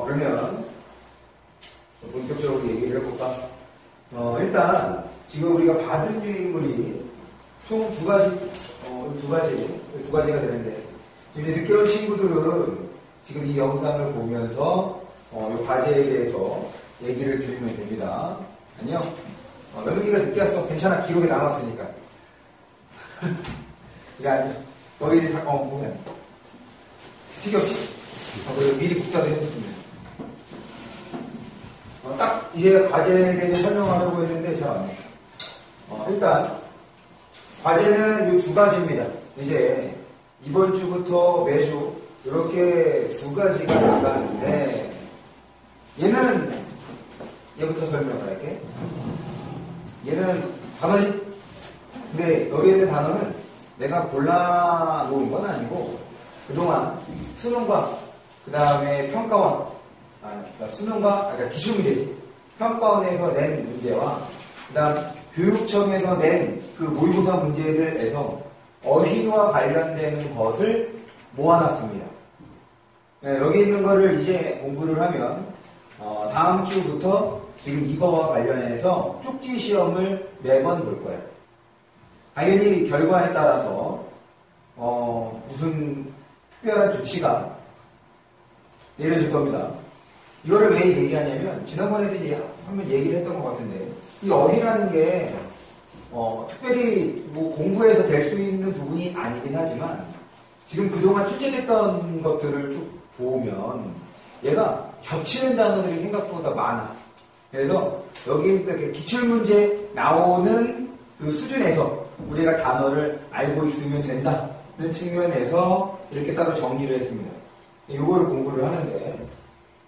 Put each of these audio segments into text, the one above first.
그러면 본격적으로 얘기를 해볼까? 일단 지금 우리가 받은 유인물이 총 두 가지가 되는데 지금 늦게 온 친구들은 지금 이 영상을 보면서 이 과제에 대해서 얘기를 드리면 됩니다. 아니요? 연우기가 늦게 왔어. 괜찮아. 기록에 남았으니까. 이거 앉아. 거기 이제 보면 지겹지? 그리고 미리 복사도 해줬습니다. 딱 이제 과제에 대해서 설명하려고 했는데 잘 안 돼. 일단 과제는 이 두 가지입니다. 이제 이번 주부터 매주 이렇게 두 가지가 나가는데 얘부터 설명할게. 얘는 단어지. 근데 여기 있는 단어는 내가 골라놓은 건 아니고 그동안 수능과 그 다음에 평가원 그러니까 기출문제지. 평가원에서 낸 문제와 그 다음 교육청에서 낸 그 모의고사 문제들에서 어휘와 관련되는 것을 모아놨습니다. 네, 여기 있는 거를 이제 공부를 하면 다음 주부터 지금 이거와 관련해서 쪽지 시험을 매번 볼 거예요. 당연히 결과에 따라서 무슨 특별한 조치가 내려질 겁니다. 이거를 왜 얘기하냐면 지난번에도 이제 한번 얘기를 했던 것 같은데 이 어휘라는 게 특별히 뭐 공부해서 될 수 있는 부분이 아니긴 하지만 지금 그동안 출제됐던 것들을 쭉 보면 얘가 겹치는 단어들이 생각보다 많아. 그래서 여기 기출문제 나오는 그 수준에서 우리가 단어를 알고 있으면 된다는 측면에서 이렇게 따로 정리를 했습니다. 이거를 공부를 하는데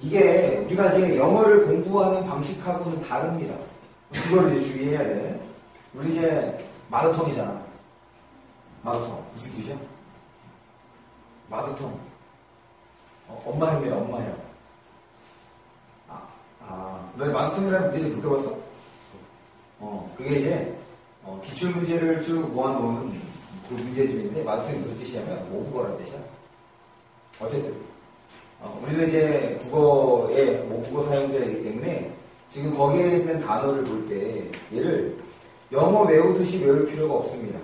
이게 우리가 이제 영어를 공부하는 방식하고는 다릅니다. 그거를 이제 주의해야 돼. 우리 이제 마더텅이잖아. 마더텅 무슨 뜻이야? 마더텅. 엄마형이야, 엄마형. 너네 마더텅이라는 문제 못 들어봤어? 그게 이제 기출문제를 쭉 모아놓은 그 문제집인데 마더텅이 무슨 뜻이냐면 모국어라는 뜻이야. 어쨌든 우리는 이제 국어의 모국어 사용자이기 때문에 지금 거기에 있는 단어를 볼 때 얘를 영어 외우듯이 외울 필요가 없습니다.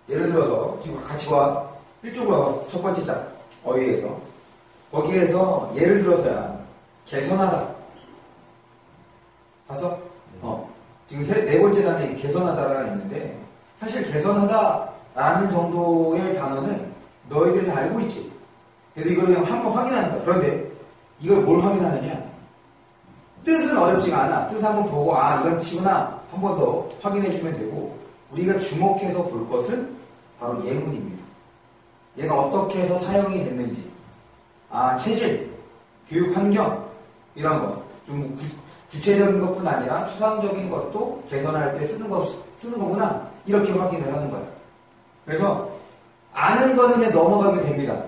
예를 들어서 지금 같이 와. 이쪽으로 와. 첫 번째 장 어휘에서 거기에서 예를 들어서야 개선하다. 봤어? 지금 네 번째 단어에 개선하다가 있는데 사실 개선하다라는 정도의 단어는 너희들이 다 알고 있지. 그래서 이걸 그냥 한번 확인하는 거야. 그런데 이걸 뭘 확인하느냐? 뜻은 어렵지가 않아. 뜻 한번 보고 이런 뜻이구나 한 번 더 확인해주면 되고 우리가 주목해서 볼 것은 바로 예문입니다. 얘가 어떻게 해서 사용이 됐는지 체질, 교육 환경 이런 거 좀 구체적인 것뿐 아니라 추상적인 것도 개선할 때 쓰는 거구나 이렇게 확인을 하는 거야. 그래서 아는 거는 그냥 넘어가면 됩니다.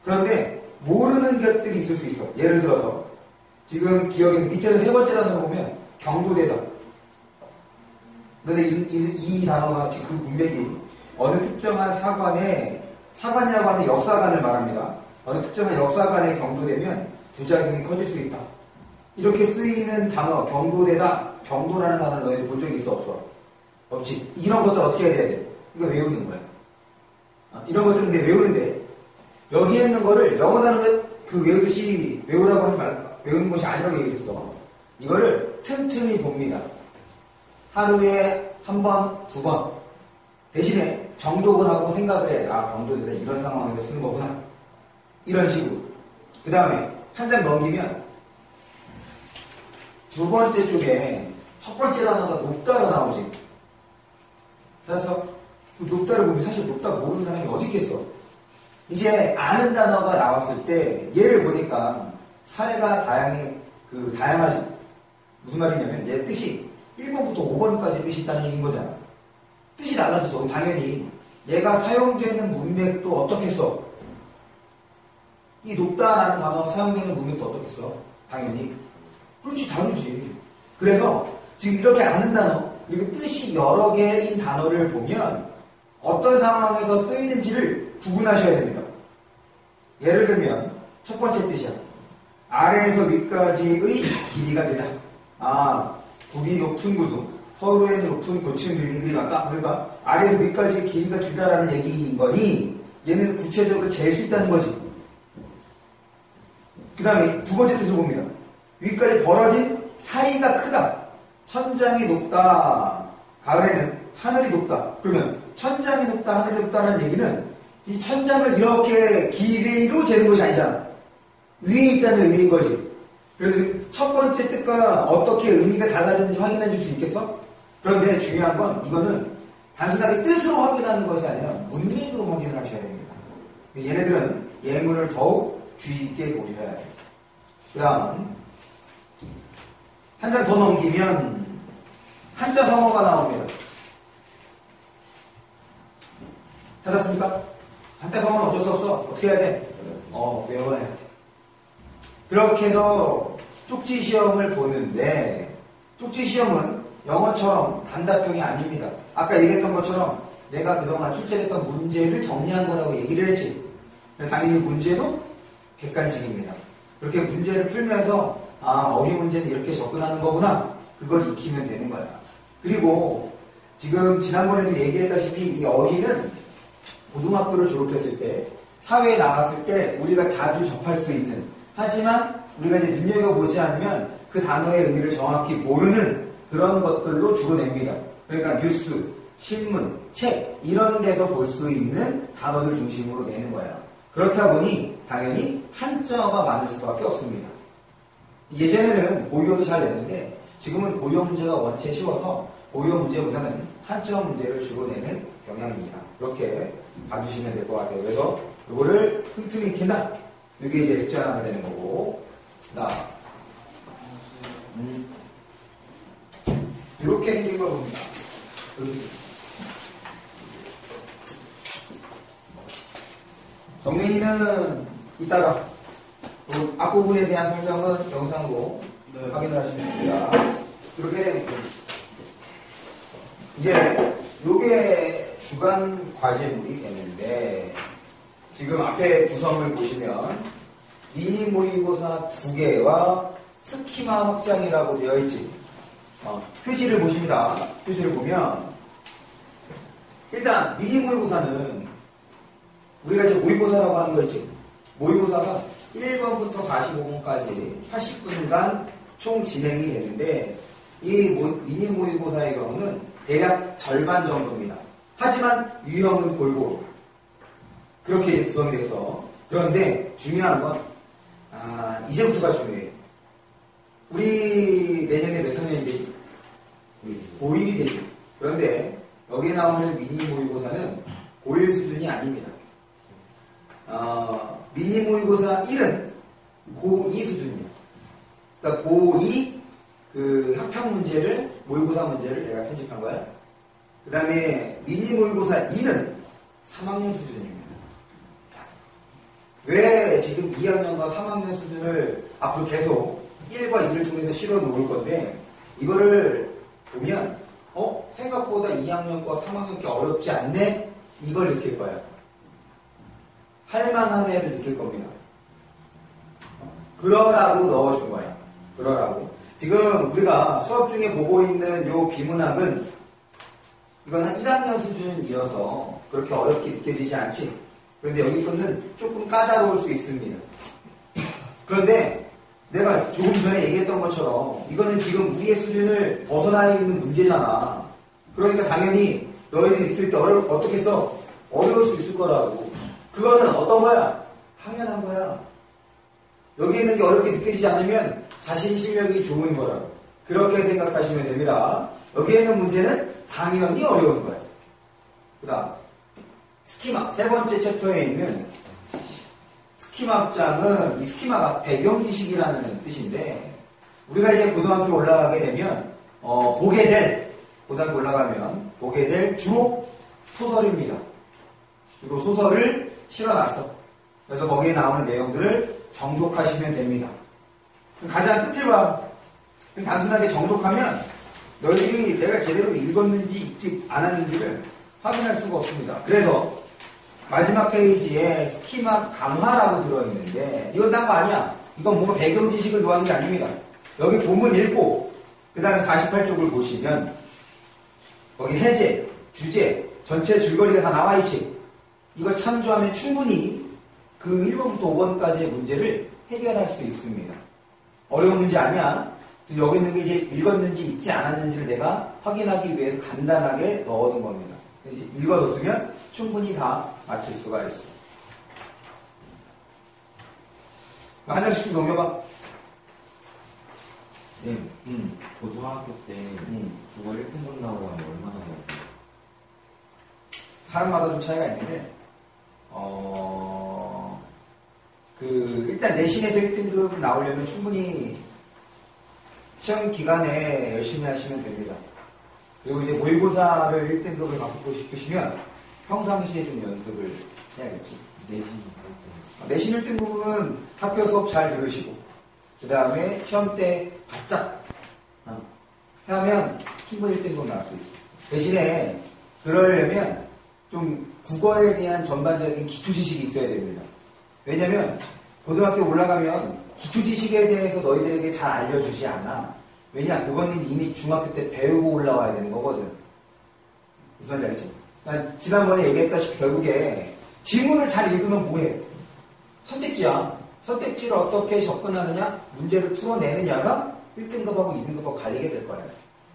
그런데 모르는 것들이 있을 수 있어. 예를 들어서 지금 기억에서 밑에서 세 번째 단어를 보면 경도되다. 근데 이 단어가 지금 그 문맥이 어느 특정한 사관이라고 하는 역사관을 말합니다. 어느 특정한 역사관에 경도되면 부작용이 커질 수 있다. 이렇게 쓰이는 단어, 경도되다, 경도라는 단어를 너희들 본 적이 있어, 없어? 없지. 이런 것들 어떻게 해야 돼? 이거 외우는 거야. 이런 것들은 내 외우는데 여기에 있는 거를 영어 단어를 외우듯이 외우라고 하지 말고 외우는 것이 아니라고 얘기했어. 이거를 틈틈이 봅니다. 하루에 한 번, 두 번. 대신에 정독을 하고 생각을 해. 경도되다 이런 상황에서 쓰는 거구나. 이런 식으로. 그 다음에 한 장 넘기면 두 번째 쪽에 첫 번째 단어가 높다가 나오지. 그래서 그 높다를 보면 사실 높다 모르는 사람이 어디 있겠어. 이제 아는 단어가 나왔을 때 얘를 보니까 사례가 다양하지. 무슨 말이냐면 얘 뜻이 1번부터 5번까지 뜻이 있다는 얘기인 거잖아. 뜻이 달라져서 당연히 얘가 사용되는 문맥도 어떻게 써? 이 높다라는 단어가 사용되는 문맥도 어떻게 써? 당연히 그렇지, 다르지. 그래서 지금 이렇게 아는 단어 그리고 뜻이 여러 개인 단어를 보면 어떤 상황에서 쓰이는지를 구분하셔야 됩니다. 예를 들면 첫 번째 뜻이야. 아래에서 위까지의 길이가 되다. 국이 높은 구도, 서울에는 높은 고층 빌딩들이 많다. 그러니까 아래에서 위까지 길이가 길다라는 얘기인 거니 얘는 구체적으로 잴 수 있다는 거지. 그 다음에 두 번째 뜻을 봅니다. 위까지 벌어진 사이가 크다. 천장이 높다. 가을에는 하늘이 높다. 그러면 천장이 높다, 하늘이 높다는 얘기는 이 천장을 이렇게 길이로 재는 것이 아니잖아. 위에 있다는 의미인 거지. 그래서 첫 번째 뜻과 어떻게 의미가 달라졌는지 확인해 줄 수 있겠어? 그런데 중요한 건 이거는 단순하게 뜻으로 확인하는 것이 아니라 문맥으로 확인을 하셔야 됩니다. 얘네들은 예문을 더욱 주의 있게 보셔야 돼요. 그 다음 한 장 더 넘기면 한자 성어가 나옵니다. 찾았습니까? 한자 성어는 어쩔 수 없어. 어떻게 해야 돼? 외워야 돼. 그렇게 해서 쪽지 시험을 보는데 쪽지 시험은 영어처럼 단답형이 아닙니다. 아까 얘기했던 것처럼 내가 그동안 출제했던 문제를 정리한 거라고 얘기를 했지. 당연히 문제도 객관식입니다. 그렇게 문제를 풀면서 어휘 문제는 이렇게 접근하는 거구나. 그걸 익히면 되는 거야. 그리고 지금 지난번에도 얘기했다시피 이 어휘는 고등학교를 졸업했을 때 사회에 나갔을 때 우리가 자주 접할 수 있는, 하지만 우리가 이제 눈여겨보지 않으면 그 단어의 의미를 정확히 모르는 그런 것들로 주로 냅니다. 그러니까 뉴스, 신문, 책 이런 데서 볼 수 있는 단어들 중심으로 내는 거야. 그렇다 보니 당연히 한자어가 많을 수밖에 없습니다. 예전에는 고유어도 잘 냈는데 지금은 고유어 문제가 원체 쉬워서 고유어 문제보다는 한자어 문제를 주로 내는 경향입니다. 이렇게 봐주시면 될 것 같아요. 그래서 이거를 틈틈이 익힌다. 이게 이제 숫자가 되는 거고, 이렇게 생긴 걸 봅니다. 정리는 이따가 앞부분에 대한 설명은 영상으로 확인을 하시면 됩니다. 이렇게 되는 거죠. 이제 요게 주간 과제물이 되는데 지금 앞에 구성을 보시면 미니 모의고사 2개와 스키마 확장이라고 되어 있지. 표지를 보십니다. 표지를 보면 일단 미니 모의고사는 우리가 이제 모의고사라고 하는 거 있지. 모의고사가 1번부터 45번까지 80분간 총 진행이 되는데 이 미니 모의고사의 경우는 대략 절반 정도입니다. 하지만 유형은 골고루 그렇게 구성이 됐어. 그런데 중요한 건 이제부터가 중요해. 우리 내년에 몇 학년이 되지? 고1이 되지. 그런데 여기에 나오는 미니 모의고사는 고1 수준이 아닙니다. 미니 모의고사 1은 고2 수준이에요. 그러니까 고2 그 합평 문제를, 모의고사 문제를 내가 편집한 거야. 그 다음에 미니 모의고사 2는 3학년 수준입니다. 왜 지금 2학년과 3학년 수준을 앞으로 계속 1과 2를 통해서 실어 놓을 건데, 이거를 보면 생각보다 2학년과 3학년 게 어렵지 않네? 이걸 느낄 거야. 할만한 애를 느낄 겁니다. 그러라고 넣어준 거야. 그러라고. 지금 우리가 수업 중에 보고 있는 요 비문학은 이건 한 1학년 수준이어서 그렇게 어렵게 느껴지지 않지. 그런데 여기서는 조금 까다로울 수 있습니다. 그런데 내가 조금 전에 얘기했던 것처럼 이거는 지금 우리의 수준을 벗어나 있는 문제잖아. 그러니까 당연히 너희들이 느낄 때 어떻게 써? 어려울 수 있을 거라고. 그거는 어떤 거야? 당연한 거야. 여기 있는 게 어렵게 느껴지지 않으면 자신 실력이 좋은 거라. 그렇게 생각하시면 됩니다. 여기에 있는 문제는 당연히 어려운 거야. 그 다음 스키마, 세 번째 챕터에 있는 스키마 합장은 이 스키마가 배경 지식이라는 뜻인데 우리가 이제 고등학교 올라가게 되면 고등학교 올라가면 보게 될 주로 소설입니다. 주로 소설을 실어놨어. 그래서 거기에 나오는 내용들을 정독하시면 됩니다. 가장 끝을 봐. 단순하게 정독하면 너희들이 내가 제대로 읽었는지 읽지 않았는지를 확인할 수가 없습니다. 그래서 마지막 페이지에 스키마 강화라고 들어있는데 이건 딴 거 아니야. 이건 뭔가 배경 지식을 요하는 게 아닙니다. 여기 본문 읽고 그 다음에 48쪽을 보시면 거기 해제, 주제, 전체 줄거리가 다 나와 있지. 이거 참조하면 충분히 그 1번부터 5번까지의 문제를 해결할 수 있습니다. 어려운 문제 아니야. 여기 있는 게 이제 읽었는지 읽지 않았는지를 내가 확인하기 위해서 간단하게 넣어둔 겁니다. 이제 읽어뒀으면 충분히 다 맞출 수가 있어. 한 장씩 좀 넘겨봐. 쌤, 고등학교 때 국어 1등급 나오려면 얼마나 걸려요? 사람마다 좀 차이가 있는데, 일단 내신에서 1등급 나오려면 충분히 시험 기간에 열심히 하시면 됩니다. 그리고 이제 모의고사를 1등급을 받고 싶으시면 평상시에 좀 연습을 해야겠지. 내신 1등급은 학교 수업 잘 들으시고, 그 다음에 시험 때 바짝 하면 충분히 1등급 나올 수 있어요. 대신에 그러려면 좀 국어에 대한 전반적인 기초 지식이 있어야 됩니다. 왜냐면 고등학교 올라가면 기초 지식에 대해서 너희들에게 잘 알려주지 않아. 왜냐? 그거는 이미 중학교 때 배우고 올라와야 되는 거거든. 무슨 말인지 알겠지? 난 지난번에 얘기했다시피 결국에 지문을 잘 읽으면 뭐해? 선택지야. 선택지를 어떻게 접근하느냐? 문제를 풀어내느냐가 1등급하고 2등급하고 갈리게 될 거야.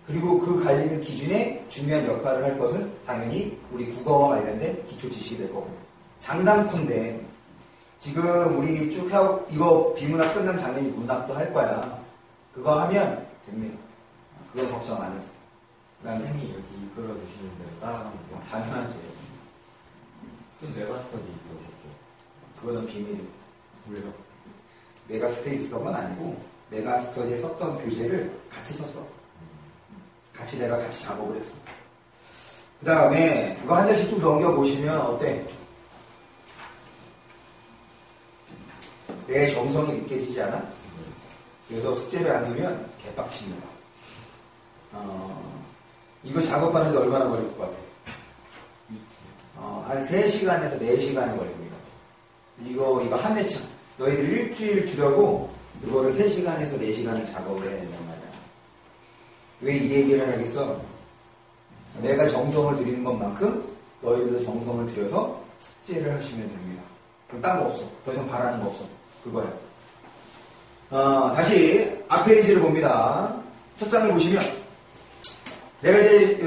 그리고 그 갈리는 기준에 중요한 역할을 할 것은 당연히 우리 국어와 관련된 기초 지식이 될 거고. 장단푼데 지금 우리 쭉 하고 이거 비문학 끝나면 당연히 문학도 할 거야. 그거 하면 됩니다. 그건 걱정 안 해도. 쌤이 이렇게 이끌어 주시는 대로 따라가면 돼요? 당연하지. 쌤 메가스터디 이끌어줬죠? 그거는 비밀이야. 왜요? 메가스터디에 썼던 건 아니고 메가스터디에 썼던 교재를 같이 썼어. 같이 내가 같이 작업을 했어. 그 다음에 이거 한 장씩 좀 넘겨보시면 어때? 내 정성이 느껴지지 않아? 그래서 숙제를 안 하면 개빡칩니다. 이거 작업하는데 얼마나 걸릴 것 같아? 한 3시간에서 4시간이 걸립니다. 이거 한 회차. 너희들 일주일 주려고 이거를 3시간에서 4시간을 작업을 해야 된단 말이야. 왜 이 얘기를 하겠어? 내가 정성을 들이는 것만큼 너희들도 정성을 들여서 숙제를 하시면 됩니다. 그럼 딴 거 없어. 더 이상 바라는 거 없어. 그거야. 다시 앞 페이지를 봅니다. 첫 장을 보시면 내가 이제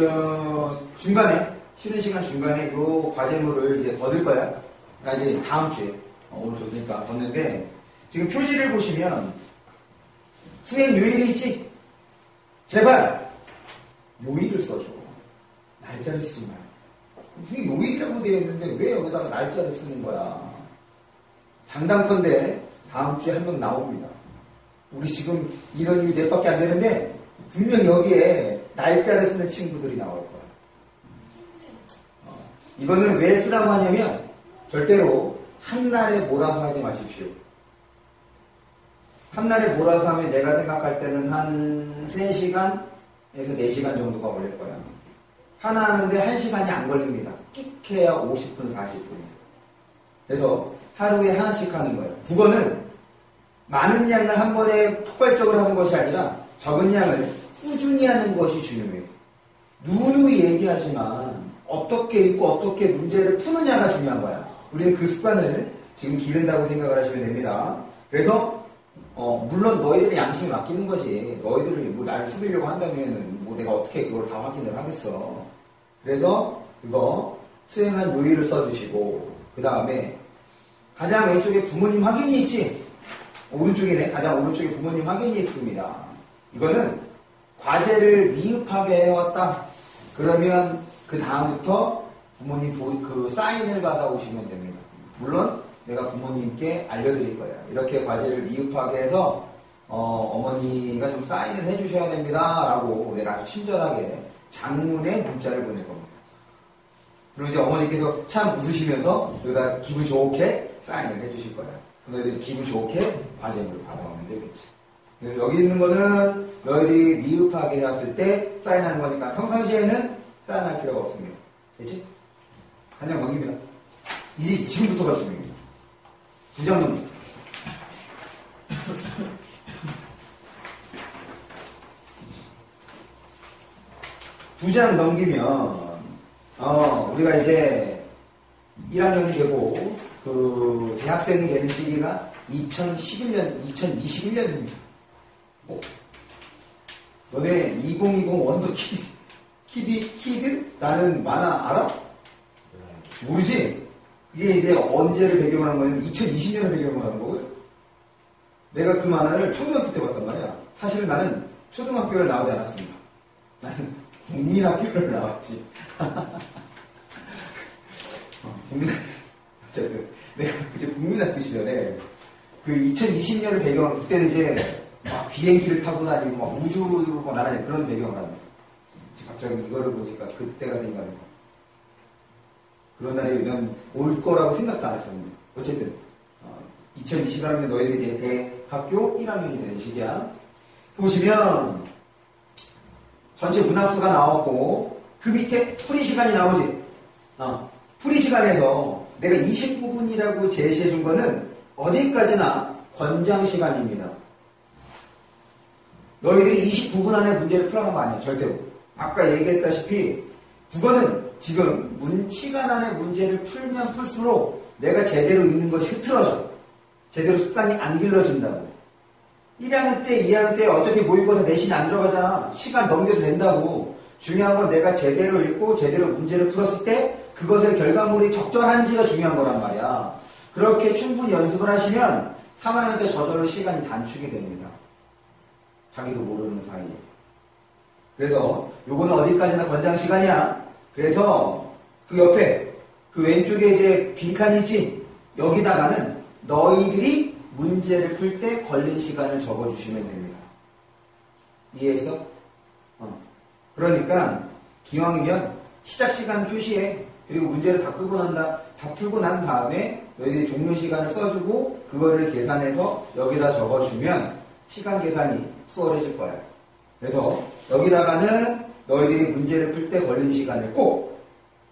중간에 쉬는 시간 중간에 이 과제물을 이제 거둘 거야. 그러니까 이제 다음 주에 오늘 줬으니까 걷는데 지금 표지를 보시면 수행 요일이 있지? 제발 요일을 써줘. 날짜를 쓰지 마. 이게 요일이라고 되어 있는데 왜 여기다가 날짜를 쓰는 거야? 장담컨대 다음 주에 한 명 나옵니다. 우리 지금 인원이 넷밖에 안 되는데 분명 여기에 날짜를 쓰는 친구들이 나올 거야. 이거는 왜 쓰라고 하냐면 절대로 한날에 몰아서 하지 마십시오. 한날에 몰아서 하면 내가 생각할 때는 한 3시간에서 4시간 정도가 걸릴 거야. 하나 하는데 1시간이 안 걸립니다. 끽해야 50분, 40분이야. 그래서 하루에 하나씩 하는 거예요. 국어는 많은 양을 한 번에 폭발적으로 하는 것이 아니라 적은 양을 꾸준히 하는 것이 중요해요. 누누이 얘기하지만 어떻게 읽고 어떻게 문제를 푸느냐가 중요한 거야. 우리는 그 습관을 지금 기른다고 생각을 하시면 됩니다. 그래서 물론 너희들의 양심이 맡기는 거지. 너희들을 뭐 나를 속이려고 한다면 뭐 내가 어떻게 그걸 다 확인을 하겠어. 그래서 그거 수행한 요일을 써주시고 그 다음에 가장 왼쪽에 부모님 확인이 있지? 오른쪽이네. 가장 오른쪽에 부모님 확인이 있습니다. 이거는 과제를 미흡하게 해왔다. 그러면 그 다음부터 부모님 그 사인을 받아오시면 됩니다. 물론 내가 부모님께 알려드릴 거예요. 이렇게 과제를 미흡하게 해서 어머니가 좀 사인을 해주셔야 됩니다. 라고 내가 아주 친절하게 장문에 문자를 보낼 겁니다. 그리고 이제 어머니께서 참 웃으시면서 여기다 기분 좋게 사인을 해주실 거예요. 너희들이 기분 좋게 과제물을 받아오면 되겠지. 그래서 여기 있는 거는 너희들이 미흡하게 해왔을 때 사인하는 거니까 평상시에는 사인할 필요가 없습니다. 됐지? 한 장 넘깁니다. 이제 지금부터가 중요해요. 2장 넘깁니다. 두 장 넘기면, 우리가 이제 1학년이 되고, 대학생이 되는 시기가 2021년입니다. 너네 2020 원더 키드라는 만화 알아? 모르지? 그게 이제 언제를 배경으로 한 거냐면 2020년을 배경으로 하는 거거든? 내가 그 만화를 초등학교 때 봤단 말이야. 사실은 나는 초등학교를 나오지 않았습니다. 나는 국민학교를 나왔지. 어쨌든 내가 이제 국민학교 시절에 그 2020년을 배경으로 그때는 이제 막 비행기를 타고 다니고 막 우주로 막 날아다니는 그런 배경을 하는 거야. 갑자기 이거를 보니까 그때가 생각나는 거야. 그런 날이 올 거라고 생각도 안 했었는데 어쨌든 2020학년 너희들이 이제 대학교 1학년이 되는 시기야. 보시면 전체 문학수가 나왔고 그 밑에 풀이 시간이 나오지. 풀이 시간에서 내가 29분이라고 제시해 준 거는 어디까지나 권장 시간입니다. 너희들이 29분 안에 문제를 풀어간 거 아니야. 절대로. 아까 얘기했다시피 국어는 지금 시간 안에 문제를 풀면 풀수록 내가 제대로 읽는 것이 흐트러져. 제대로 습관이 안 길러진다고. 1학년 때, 2학년 때 어차피 모의고사 내신 안 들어가잖아. 시간 넘겨도 된다고. 중요한 건 내가 제대로 읽고 제대로 문제를 풀었을 때 그것의 결과물이 적절한지가 중요한 거란 말이야. 그렇게 충분히 연습을 하시면 3학년 때 저절로 시간이 단축이 됩니다. 자기도 모르는 사이에. 그래서 요거는 어디까지나 권장 시간이야. 그래서 그 옆에 그 왼쪽에 이제 빈칸이 있지. 여기다가는 너희들이 문제를 풀 때 걸린 시간을 적어주시면 됩니다. 이해했어? 그러니까 기왕이면 시작 시간 표시해. 그리고 문제를 다 풀고 난 다음에 너희들이 종료 시간을 써주고 그거를 계산해서 여기다 적어주면 시간 계산이 수월해질 거야. 그래서 여기다가는 너희들이 문제를 풀 때 걸린 시간을 꼭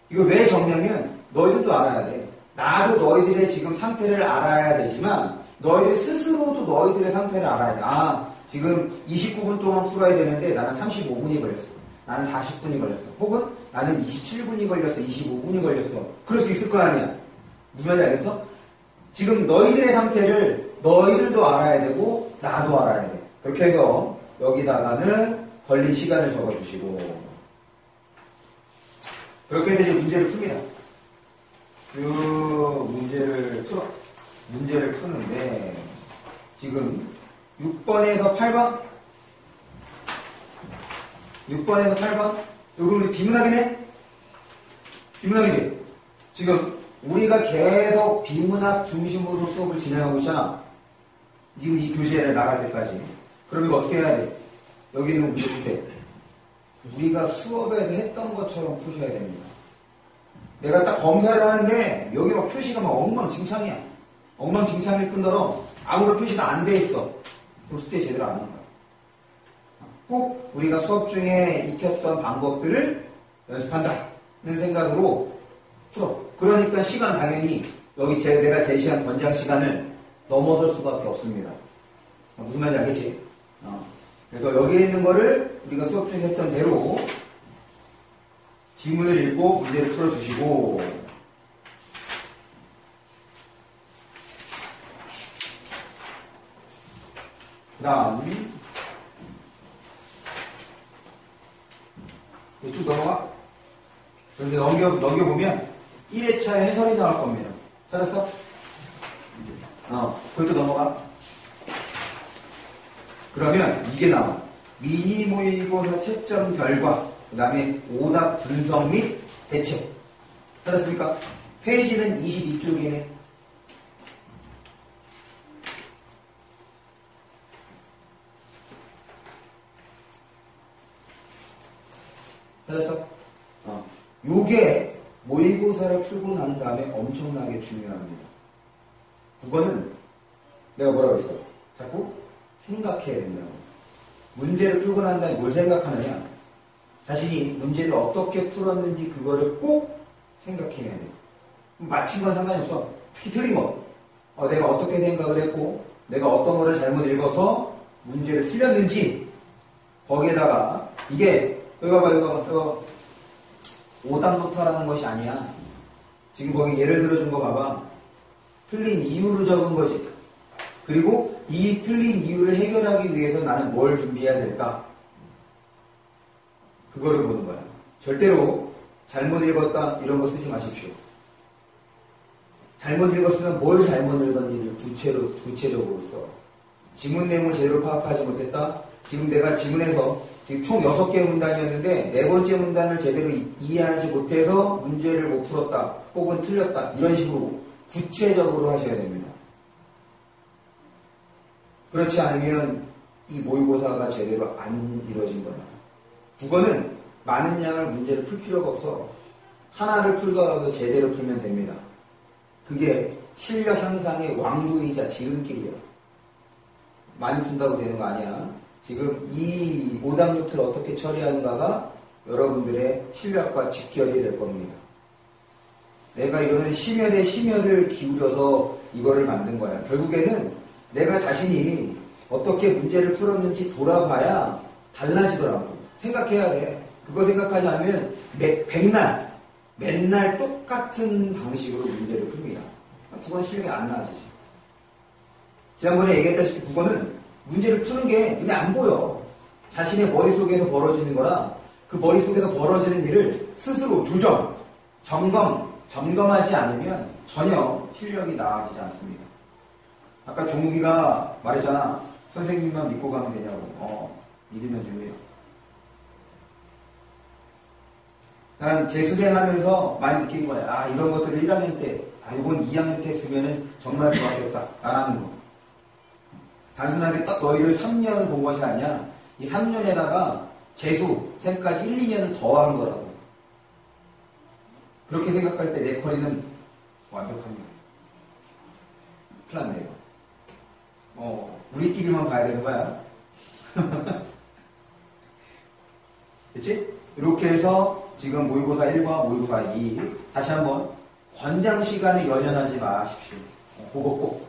이거 왜 적냐면 너희들도 알아야 돼. 나도 너희들의 지금 상태를 알아야 되지만 너희들 스스로도 너희들의 상태를 알아야 돼. 지금 29분 동안 풀어야 되는데 나는 35분이 걸렸어. 나는 40분이 걸렸어. 혹은 나는 27분이 걸렸어. 25분이 걸렸어. 그럴 수 있을 거 아니야. 무슨 말인지 알겠어? 지금 너희들의 상태를 너희들도 알아야 되고 나도 알아야 돼. 그렇게 해서 여기다가는 걸린 시간을 적어주시고 그렇게 해서 이제 문제를 풉니다. 쭉 문제를 푸는데 지금 6번에서 8번 6번에서 8번 여기 우리 비문학이네? 비문학이지? 지금 우리가 계속 비문학 중심으로 수업을 진행하고 있잖아. 지금 이 교재를 나갈 때까지. 그럼 이거 어떻게 해야 돼? 여기 있는 문제 풀 때 우리가 수업에서 했던 것처럼 푸셔야 됩니다. 내가 딱 검사를 하는데 여기 막 표시가 막 엉망진창이야. 엉망진창일 뿐더러 아무런 표시가 안 돼 있어. 그럼 숙제 제대로 안 한다. 꼭 우리가 수업 중에 익혔던 방법들을 연습한다는 생각으로 풀어. 그러니까 시간은 당연히 여기 내가 제시한 권장 시간을 넘어설 수밖에 없습니다. 무슨 말인지 알겠지? 그래서 여기에 있는 거를 우리가 수업 중에 했던 대로 지문을 읽고 문제를 풀어주시고 그 다음 쭉 넘어가. 그런데 넘겨보면 1회차 해설이 나올 겁니다. 찾았어? 그것도 넘어가. 그러면 이게 나와. 미니 모의고사 채점 결과, 그 다음에 오답 분석 및 대책. 찾았습니까? 페이지는 22쪽이네. 찾았어? 요게 모의고사를 풀고 난 다음에 엄청나게 중요합니다. 국어는 내가 뭐라고 했어? 자꾸 생각해야 된다고. 문제를 풀고 난 다음에 뭘 생각하느냐? 자신이 문제를 어떻게 풀었는지 그거를 꼭 생각해야 돼. 맞힌 건 상관이 없어. 특히 틀린 거. 내가 어떻게 생각을 했고 내가 어떤 거를 잘못 읽어서 문제를 틀렸는지 거기에다가 이게 이거 봐, 이거. 오답노트라는 것이 아니야. 지금 거기 예를 들어준 거 봐봐. 틀린 이유를 적은 거지. 그리고 이 틀린 이유를 해결하기 위해서 나는 뭘 준비해야 될까? 그거를 보는 거야. 절대로 잘못 읽었다 이런 거 쓰지 마십시오. 잘못 읽었으면 뭘 잘못 읽었는지를 구체적으로 써. 지문 내용을 제대로 파악하지 못했다. 지금 내가 지문에서 지금 총 6개의 문단이었는데 4번째 문단을 제대로 이해하지 못해서 문제를 못 풀었다. 혹은 틀렸다. 이런 식으로 구체적으로 하셔야 됩니다. 그렇지 않으면 이 모의고사가 제대로 안 이루어진 거야. 국어는 많은 양을 문제를 풀 필요가 없어. 하나를 풀더라도 제대로 풀면 됩니다. 그게 실력 향상의 왕도이자 지름길이야. 많이 푼다고 되는 거 아니야. 지금 이 오답노트를 어떻게 처리하는가가 여러분들의 실력과 직결이 될 겁니다. 내가 이거는 심혈에 심혈을 기울여서 이거를 만든 거야. 결국에는 내가 자신이 어떻게 문제를 풀었는지 돌아봐야 달라지더라고. 생각해야 돼. 그거 생각하지 않으면 맨날 똑같은 방식으로 문제를 풉니다. 국어는 실력이 안 나아지지. 지난번에 얘기했다시피 국어는 문제를 푸는 게 눈에 안 보여. 자신의 머릿속에서 벌어지는 거라 그 머릿속에서 벌어지는 일을 스스로 점검하지 않으면 전혀 실력이 나아지지 않습니다. 아까 종욱이가 말했잖아. 선생님만 믿고 가면 되냐고. 믿으면 됩니다. 난 재수생하면서 많이 느낀 거야. 이런 것들을 1학년 때, 이번 2학년 때 쓰면은 정말 좋았겠다. 라는 거. 단순하게 딱 너희를 3년을 본 것이 아니야. 이 3년에다가 재수생까지 1, 2년을 더한 거라고. 그렇게 생각할 때 내 커리는 완벽합니다. 큰일 났네요. 우리끼리만 봐야 되는 거야. 됐지? 이렇게 해서 지금 모의고사 1과 모의고사 2 다시 한번 권장 시간에 연연하지 마십시오. 그거 꼭.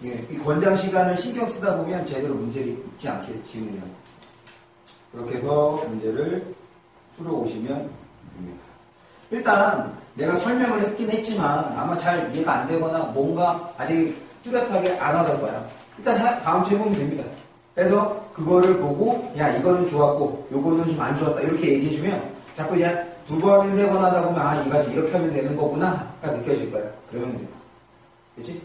이 권장 시간을 신경 쓰다 보면 제대로 문제를 읽지 않게 지우면 그렇게 해서 문제를 풀어오시면 됩니다. 일단 내가 설명을 했긴 했지만 아마 잘 이해가 안 되거나 뭔가 아직 뚜렷하게 안 하던 거야. 일단 다음 주에 보면 됩니다. 그래서 그거를 보고 이거는 좋았고 요거는 좀 안 좋았다 이렇게 얘기해주면 자꾸 그냥 2번, 3번 하다 보면 이거 이렇게 하면 되는 거구나 가 느껴질 거야. 그러면 돼요. 그치?